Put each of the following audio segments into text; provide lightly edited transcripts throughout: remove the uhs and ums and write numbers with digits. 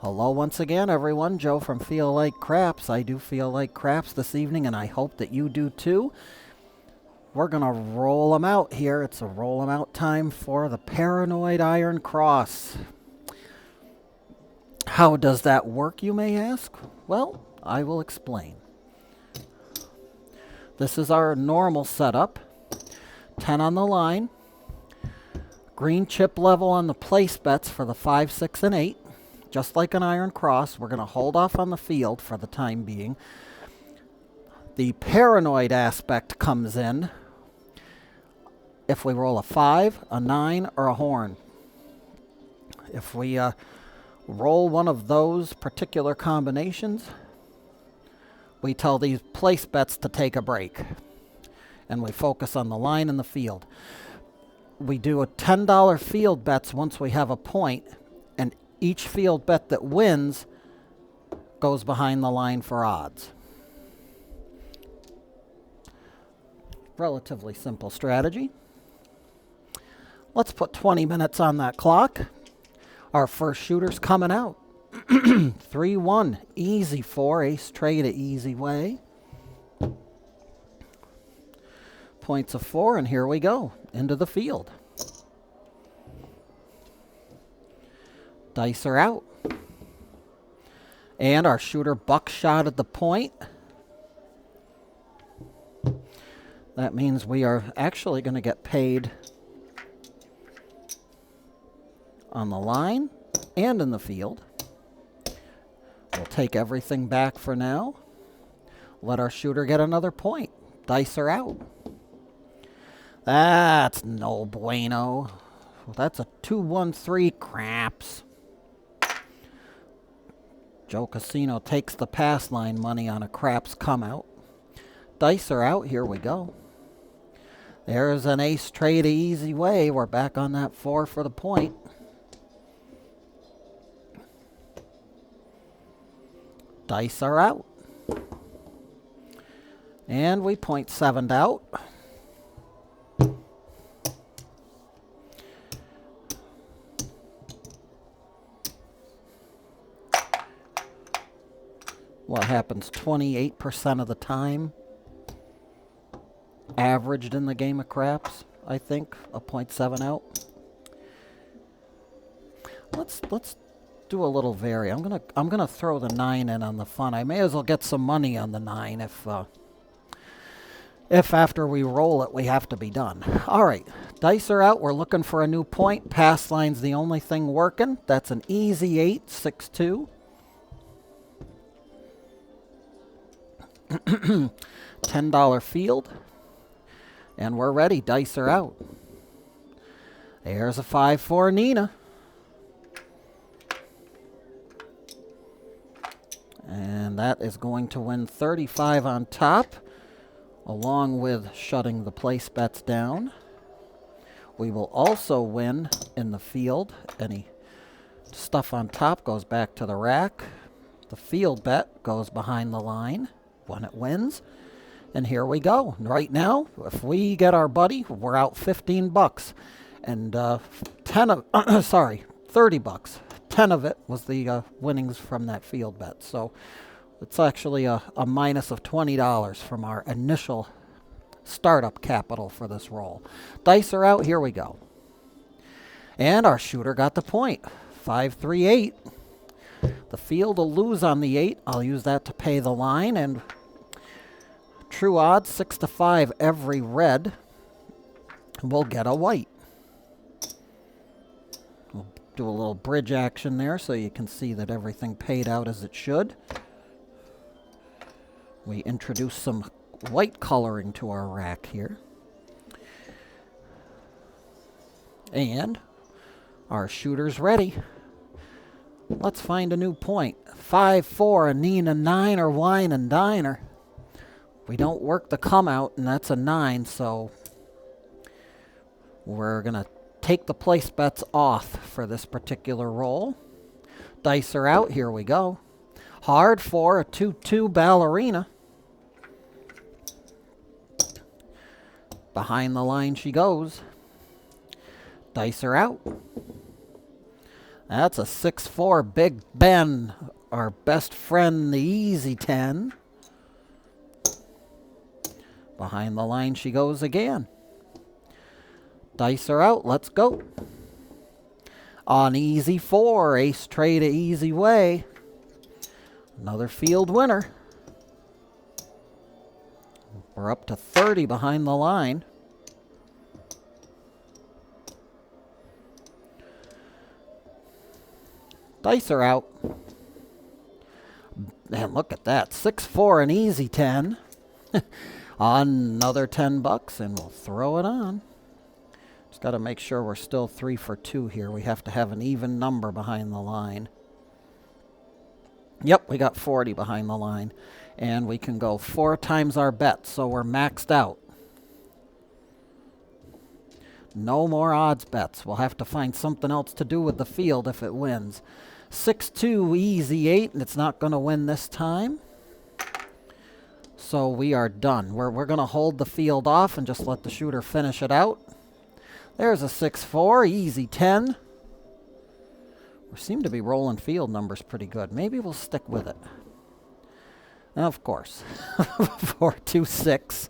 Hello once again, everyone. Joe from Feel Like Craps. I do feel like craps this evening, and I hope that you do too. We're going to roll them out here. It's a roll them out time for the Paranoid Iron Cross. How does that work, you may ask? Well, I will explain. This is our normal setup. 10 on the line. Green chip level on the place bets for the 5, 6, and 8. Just like an iron cross, we're going to hold off on the field for the time being. The paranoid aspect comes in if we roll a 5, a 9, or a horn. If we roll one of those particular combinations, we tell these place bets to take a break. And we focus on the line and the field. We do a $10 field bets once we have a point, and each field bet that wins goes behind the line for odds. Relatively simple strategy. Let's put 20 minutes on that clock. Our first shooter's coming out. 3-1, easy 4, ace trade a easy way. Points of 4, and here we go, into the field. Dice are out. And our shooter buckshot at the point. That means we are actually going to get paid on the line and in the field. We'll take everything back for now. Let our shooter get another point. Dice are out. That's no bueno. That's a 2-1-3 craps. Joe Casino takes the pass line money on a craps come out. Dice are out. Here we go. There's an ace trade a easy way. We're back on that 4 for the point. Dice are out. And we point 7'd out. What happens 28% of the time? Averaged in the game of craps, I think, a 0.7 out. Let's do a little vary. I'm gonna throw the 9 in on the fun. I may as well get some money on the 9 if after we roll it we have to be done. All right, dice are out. We're looking for a new point. Pass line's the only thing working. That's an easy 8, 6-2. $10 field. And we're ready. Dice are out. There's a 5-4 Nina. And that is going to win 35 on top, along with shutting the place bets down. We will also win in the field. Any stuff on top goes back to the rack. The field bet goes behind the line when it wins. And here we go. Right now, if we get our buddy, we're out $15. And 30 bucks. 10 of it was the winnings from that field bet. So it's actually a minus of $20 from our initial startup capital for this roll. Dice are out. Here we go. And our shooter got the point. 5-3-8. The field will lose on the 8. I'll use that to pay the line. And true odds, 6-5 every red. We'll get a white. We'll do a little bridge action there so you can see that everything paid out as it should. We introduce some white coloring to our rack here. And our shooter's ready. Let's find a new point. 5-4, a Nina 9 or wine and diner. We don't work the come out, and that's a 9, so we're going to take the place bets off for this particular roll. Dice are out. Here we go. Hard 4, a 2-2 ballerina. Behind the line she goes. Dice are out. That's a 6-4. Big Ben, our best friend, the easy 10. Behind the line she goes again. Dice are out. Let's go. On easy 4. Ace trade a easy way. Another field winner. We're up to 30 behind the line. Dice are out. Man, look at that. 6-4, an easy 10. Another 10 bucks, and we'll throw it on. Just got to make sure we're still 3 for 2 here. We have to have an even number behind the line. Yep, we got 40 behind the line. And we can go 4 times our bet, so we're maxed out. No more odds bets. We'll have to find something else to do with the field if it wins. 6-2, easy 8, and it's not going to win this time. So we are done. We're going to hold the field off and just let the shooter finish it out. There's a 6-4, easy 10. We seem to be rolling field numbers pretty good. Maybe we'll stick with it. Of course. 4-2-6.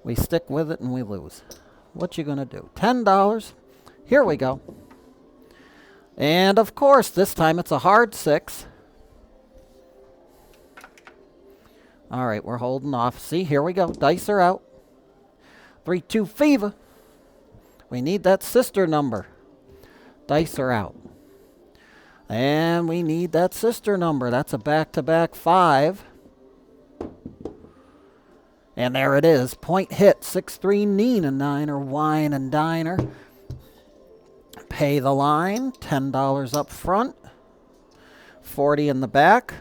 We stick with it and we lose. What you gonna do? $10. Here we go. And of course, this time it's a hard 6. All right, we're holding off. See, here we go. Dice are out. 3-2 fever. We need that sister number. Dice are out. And we need that sister number. That's a back-to-back 5. And there it is. Point hit. 6-3 Nina Niner. Wine and Diner. Pay the line. $10 up front. 40 in the back.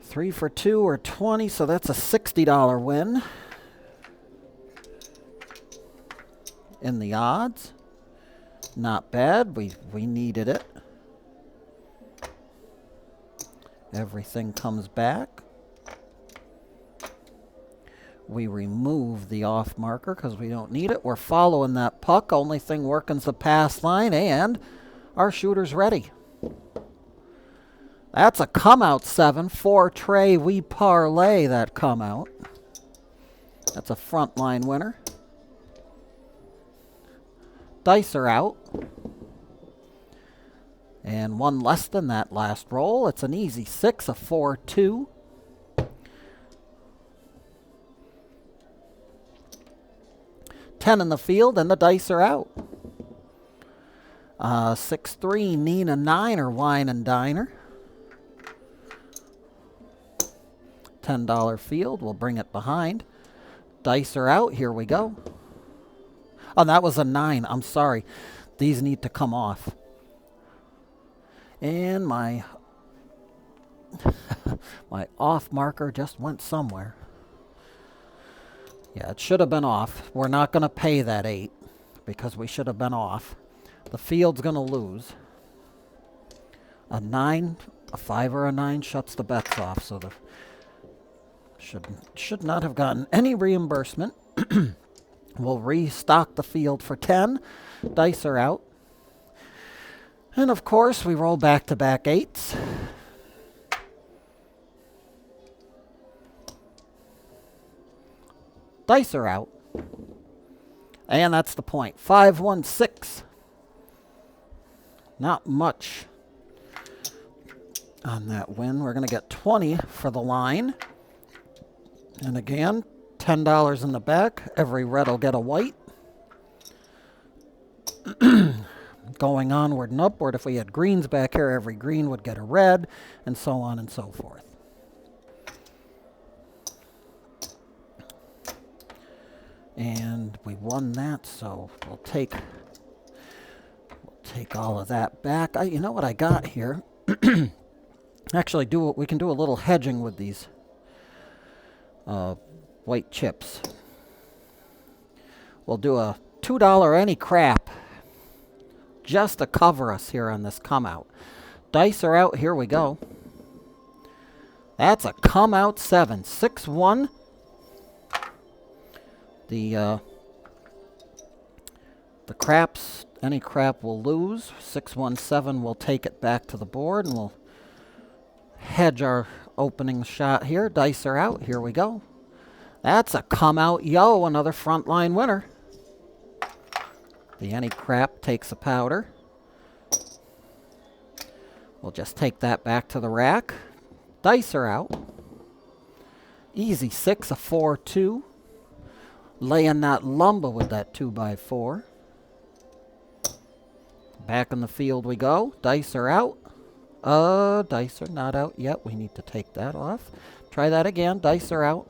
3 for 2 or 20, so that's a $60 win. In the odds. Not bad. We needed it. Everything comes back. We remove the off marker because we don't need it. We're following that puck. Only thing working is the pass line, and our shooter's ready. That's a come out 7. 4 tray. We parlay that come out. That's a front line winner. Dice are out. And one less than that last roll. It's an easy 6, a 4-2. $10 in the field, and the dice are out. 6-3 Nina Niner, Wine and Diner. $10 field. We'll bring it behind. Dice are out. Here we go. Oh, that was a 9. I'm sorry. These need to come off. And my my off marker just went somewhere. Yeah, it should have been off. We're not going to pay that 8 because we should have been off. The field's going to lose. A 9, a 5 or a 9 shuts the bets off, so the should not have gotten any reimbursement. We'll restock the field for 10. Dice are out. And of course, we roll back-to-back 8s. Dice are out. And that's the point. 5-1-6. Not much on that win. We're going to get 20 for the line. And again, $10 in the back. Every red will get a white. Going onward and upward, if we had greens back here, every green would get a red, and so on and so forth. And we won that, so we'll take all of that back. You know what I got here? Actually, we can do a little hedging with these white chips. We'll do a $2 any crap just to cover us here on this come out. Dice are out. Here we go. That's a come out 7. 6-1. The craps Any crap will lose. 617 will take it back to the board, and we'll hedge our opening shot here. Dice are out. Here we go. That's a come out yo, another frontline winner. The any crap takes a powder. We'll just take that back to the rack. Dice are out. Easy 6, a 4-2. Laying that lumber with that 2x4. Back in the field we go. Dice are out. Dice are not out yet. We need to take that off. Try that again. Dice are out.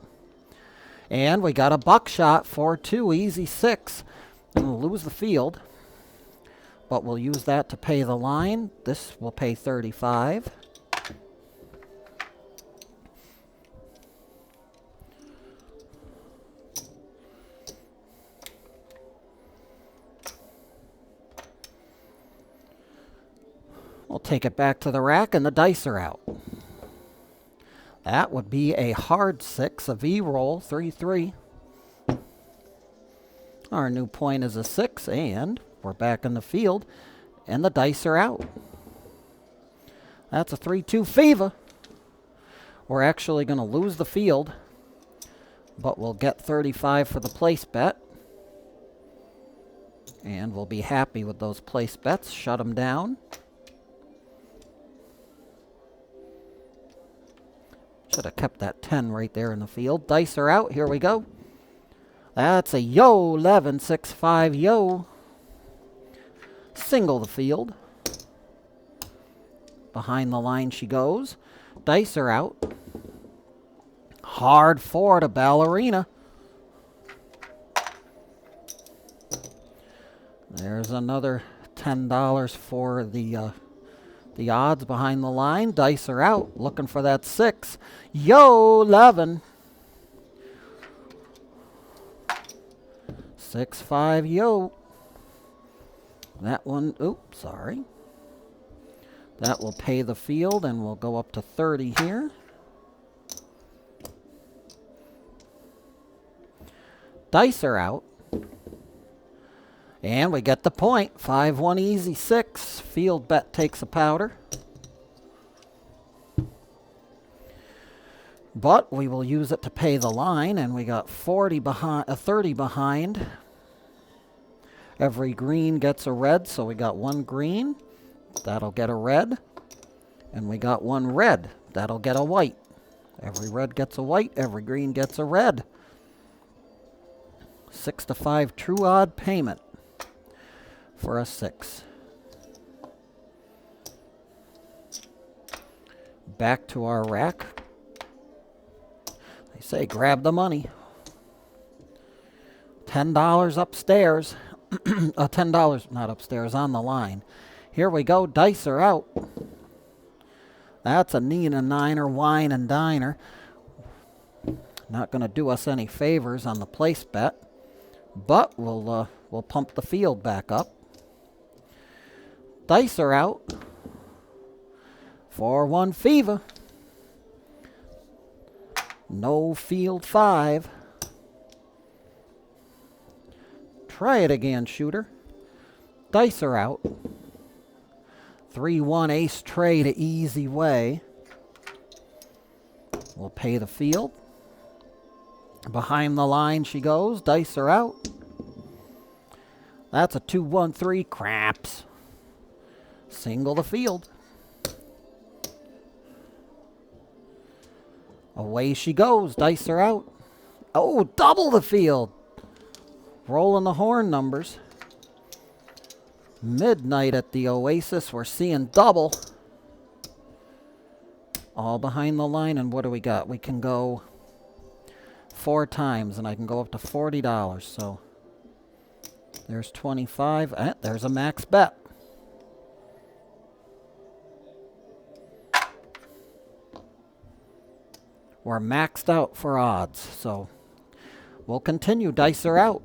And we got a buckshot, 4-2, easy 6. And we'll lose the field. But we'll use that to pay the line. This will pay 35. We'll take it back to the rack, and the dice are out. That would be a hard 6, a V-roll, 3-3. Our new point is a 6, and we're back in the field, and the dice are out. That's a 3-2 fever. We're actually going to lose the field, but we'll get 35 for the place bet. And we'll be happy with those place bets. Shut them down. Should have kept that 10 right there in the field. Dice are out. Here we go. That's a yo, 11, 6, 5, yo. Single the field. Behind the line she goes. Dice are out. Hard 4 to ballerina. There's another $10 for the odds behind the line. Dice are out. Looking for that 6. Yo, 11. 6, 5, yo. That one, oops, sorry. That will pay the field, and we'll go up to 30 here. Dice are out. And we get the point. 5-1 easy 6. Field bet takes a powder. But we will use it to pay the line, and we got 30 behind. Every green gets a red, so we got 1 green. That'll get a red. And we got 1 red. That'll get a white. Every red gets a white. Every green gets a red. 6 to 5 true odd payment for a 6. Back to our rack. They say grab the money. $10 upstairs. $10, not upstairs, on the line. Here we go. Dice are out. That's a Nina Niner, wine and diner. Not going to do us any favors on the place bet. But we'll pump the field back up. Dice are out. 4-1 fever. No field 5. Try it again, shooter. Dice are out. 3-1 ace trade easy way. We'll pay the field. Behind the line she goes. Dice are out. That's a 2-1-3 craps. Single the field. Away she goes. Dice are out. Oh, double the field. Rolling the horn numbers. Midnight at the Oasis. We're seeing double. All behind the line. And what do we got? We can go 4 times, and I can go up to $40. So there's 25. There's a max bet. We're maxed out for odds, so we'll continue. Dice are out.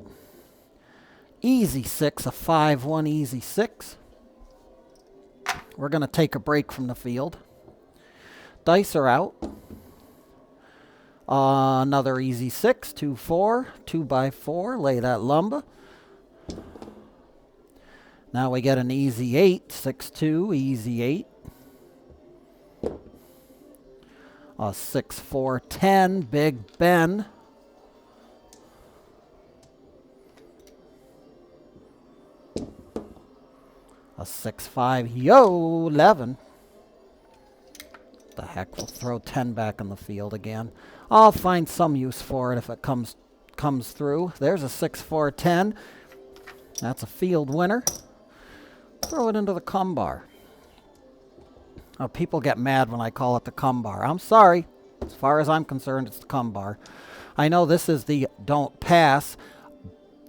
Easy 6, a 5-1 easy 6. We're going to take a break from the field. Dice are out. Another easy 6, 2-4, 2x4. Lay that lumber. Now we get an easy 8, 6-2, easy 8. A 6-4, 10, Big Ben. A 6-5, yo, 11. The heck, we'll throw 10 back in the field again. I'll find some use for it if it comes through. There's a 6-4, 10. That's a field winner. Throw it into the cum bar. Oh, people get mad when I call it the cum bar. I'm sorry. As far as I'm concerned, it's the cum bar. I know this is the don't pass.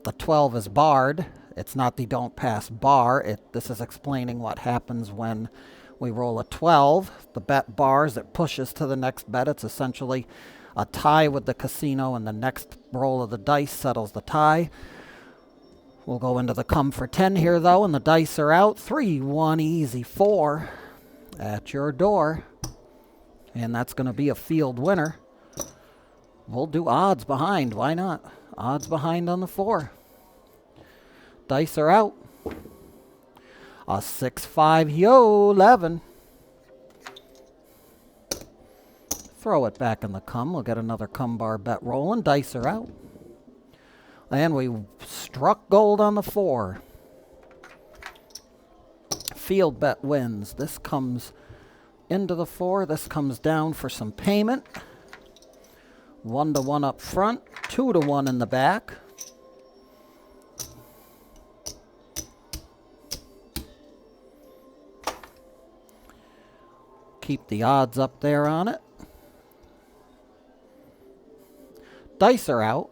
The 12 is barred. It's not the don't pass bar. This is explaining what happens when we roll a 12. The bet bars, it pushes to the next bet. It's essentially a tie with the casino, and the next roll of the dice settles the tie. We'll go into the cum for 10 here, though, and the dice are out. 3, 1, easy 4. At your door. And that's going to be a field winner. We'll do odds behind. Why not? Odds behind on the 4. Dice are out. A 6-5, yo, 11. Throw it back in the cum. We'll get another cum bar bet rolling. Dice are out. And we struck gold on the 4. Field bet wins. This comes into the 4. This comes down for some payment. 1-1 up front. 2-1 in the back. Keep the odds up there on it. Dice are out.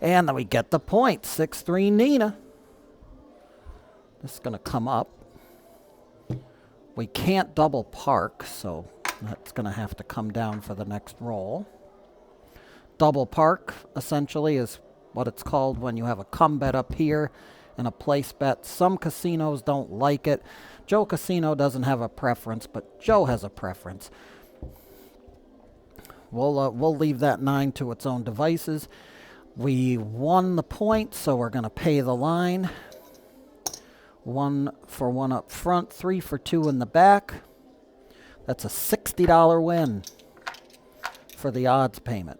And then we get the point. 6-3 Nina. This is going to come up. We can't double park, so that's going to have to come down for the next roll. Double park, essentially, is what it's called when you have a cum bet up here and a place bet. Some casinos don't like it. Joe Casino doesn't have a preference, but Joe has a preference. We'll leave that 9 to its own devices. We won the point, so we're going to pay the line. 1 for 1 up front, 3 for 2 in the back. That's a $60 win for the odds payment.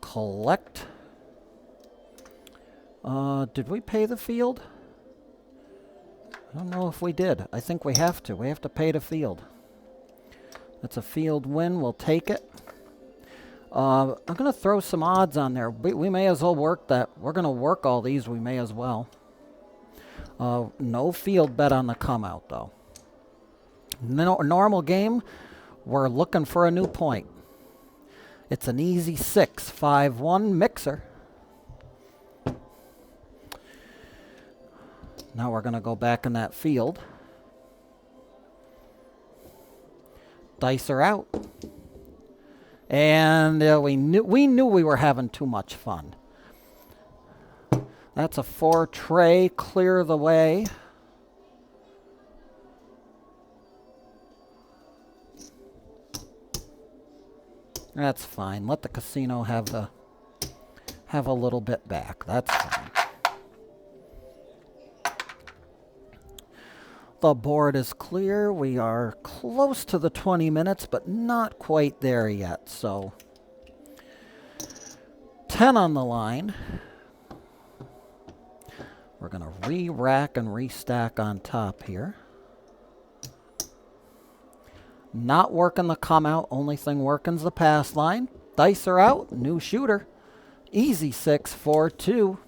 Collect. Did we pay the field? I don't know if we did. I think we have to. We have to pay the field. That's a field win. We'll take it. I'm going to throw some odds on there. We may as well work that. We're going to work all these. We may as well. No field bet on the come out, though. Normal game, we're looking for a new point. It's an easy 6, 5-1 mixer. Now we're going to go back in that field. Dice are out. And we knew we were having too much fun. That's a 4 tray, clear the way. That's fine. Let the casino have a little bit back. That's fine. The board is clear. We are close to the 20 minutes, but not quite there yet. So 10 on the line. We're going to re-rack and restack on top here. Not working the come out. Only thing working is the pass line. Dice are out. New shooter. Easy 6, 4, 2.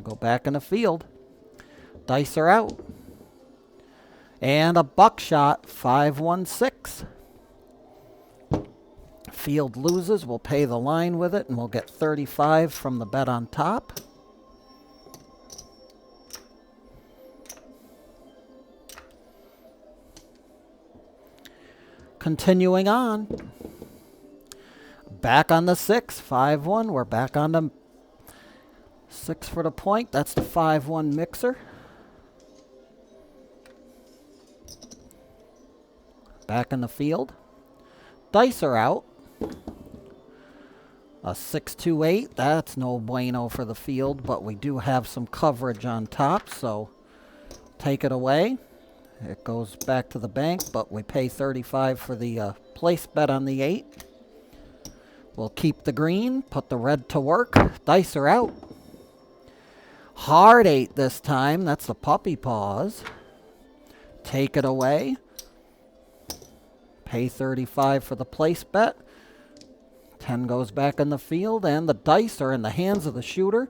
Go back in the field. Dice are out. And a buckshot, 5-1-6. Field loses. We'll pay the line with it, and we'll get 35 from the bet on top. Continuing on. Back on the 6, 5-1. We're back on the 6 for the point. That's the 5-1 mixer. Back in the field. Dice are out. A 6-2-8. That's no bueno for the field, but we do have some coverage on top, so take it away. It goes back to the bank, but we pay 35 for the place bet on the 8. We'll keep the green, put the red to work. Dice are out. Hard 8 this time. That's the puppy paws. Take it away. Pay 35 for the place bet. 10 goes back in the field, and the dice are in the hands of the shooter.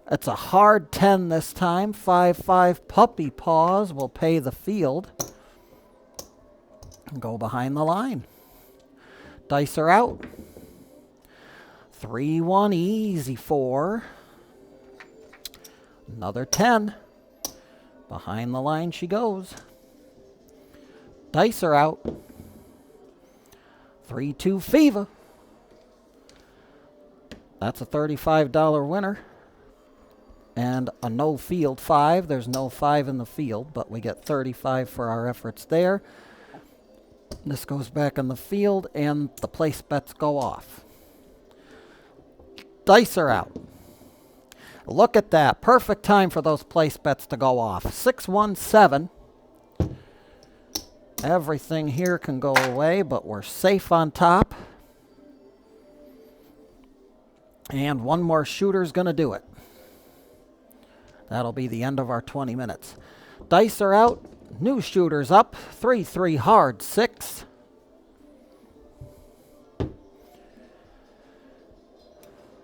It's a hard 10 this time. 5-5 puppy paws will pay the field. Go behind the line. Dice are out. 3-1 easy 4. Another 10. Behind the line she goes. Dice are out. 3-2 fever. That's a $35 winner. And a no field 5. There's no 5 in the field, but we get 35 for our efforts there. This goes back in the field, and the place bets go off. Dice are out. Look at that. Perfect time for those place bets to go off. 6-1-7. Everything here can go away, but we're safe on top. And one more shooter's going to do it. That'll be the end of our 20 minutes. Dice are out. New shooter's up. 3-3 hard 6.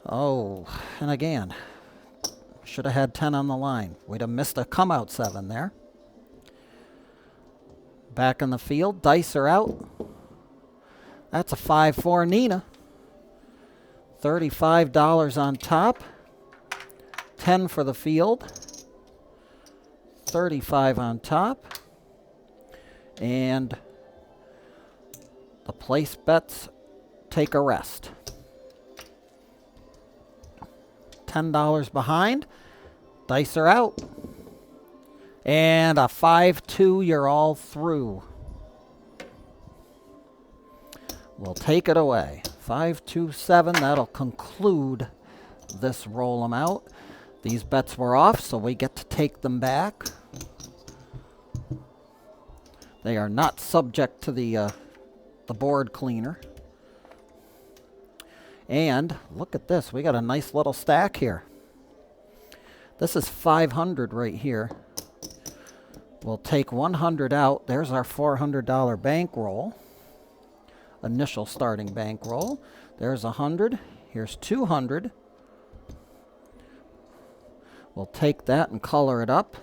Oh, and again, should have had 10 on the line. We'd have missed a come out 7 there. Back in the field. Dice are out. That's a 5-4 Nina. $35 on top. 10 for the field. 35 on top. And the place bets take a rest. $10 behind. Dice are out. And a 5-2, you're all through. We'll take it away. 5-2-7, that'll conclude this roll 'em out. These bets were off, so we get to take them back. They are not subject to the board cleaner. And look at this, we got a nice little stack here. This is 500 right here. We'll take 100 out. There's our $400 bankroll. Initial starting bankroll. There's 100. Here's 200. We'll take that and color it up.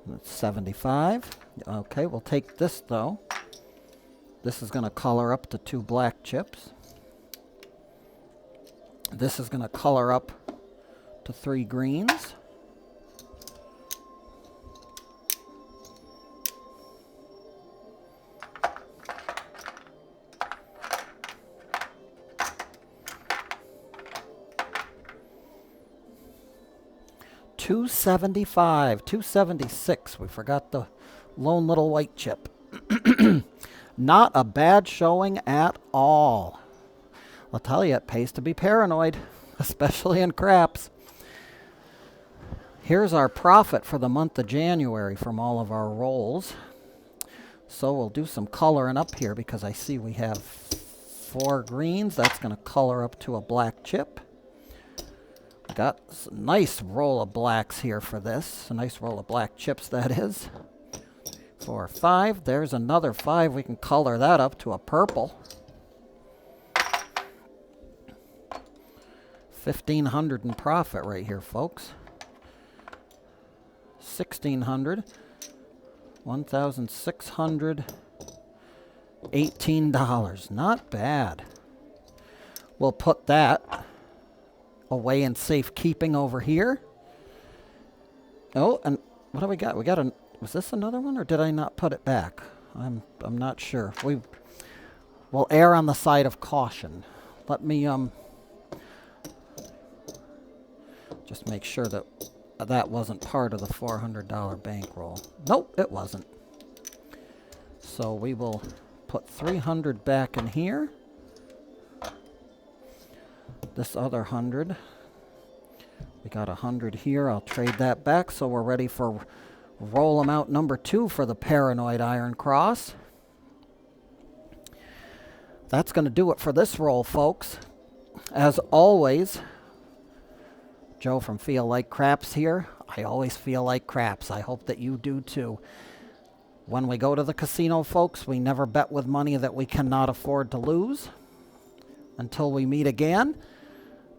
That's 75. Okay, we'll take this though. This is going to color up to 2 black chips. This is going to color up to 3 greens. $275, $276. We forgot the lone little white chip. Not a bad showing at all. I'll tell you, it pays to be paranoid, especially in craps. Here's our profit for the month of January from all of our rolls. So we'll do some coloring up here because I see we have 4 greens. That's going to color up to a black chip. Got a nice roll of blacks here for this. A nice roll of black chips, that is. 4, 5. There's another 5. We can color that up to a purple. 1,500 in profit right here, folks. 1,600. 1,618. Not bad. We'll put that away in safekeeping over here. Oh, and what do we got? Was this another one, or did I not put it back? I'm not sure. we'll err on the side of caution. Let me just make sure that that wasn't part of the $400 bankroll. Nope, it wasn't. So we will put 300 back in here. This other 100. We got 100 here. I'll trade that back so we're ready for roll amount number 2 for the Paranoid Iron Cross. That's going to do it for this roll, folks. As always, Joe from Feel Like Craps here. I always feel like craps. I hope that you do too. When we go to the casino, folks, we never bet with money that we cannot afford to lose. Until we meet again,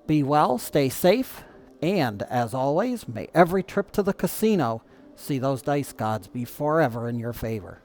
be well, stay safe, and as always, may every trip to the casino see those dice gods be forever in your favor.